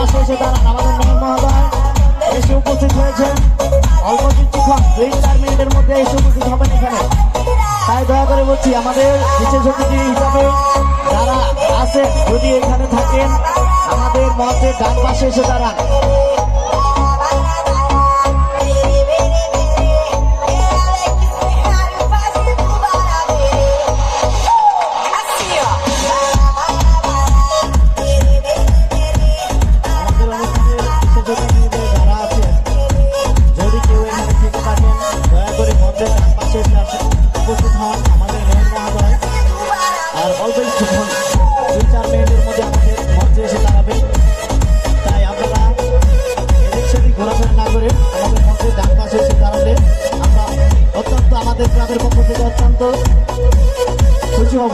পাশে এসে দাঁড়ান। আমাদের মেয়র মহোদয় এসে উপস্থিত হয়েছেন, অল্প কিছুক্ষণ 2-4 মিনিটের মধ্যে এসে উপস্থিত হবেন এখানে। তাই দয়া করে বলছি, আমাদের বিশেষ অতিথি হিসাবে যারা আছে যদি এখানে থাকেন আমাদের মঞ্চের ডান পাশে এসে দাঁড়ান। আমাদের ক্লাবের পক্ষ থেকে অত্যন্ত খুশি হব।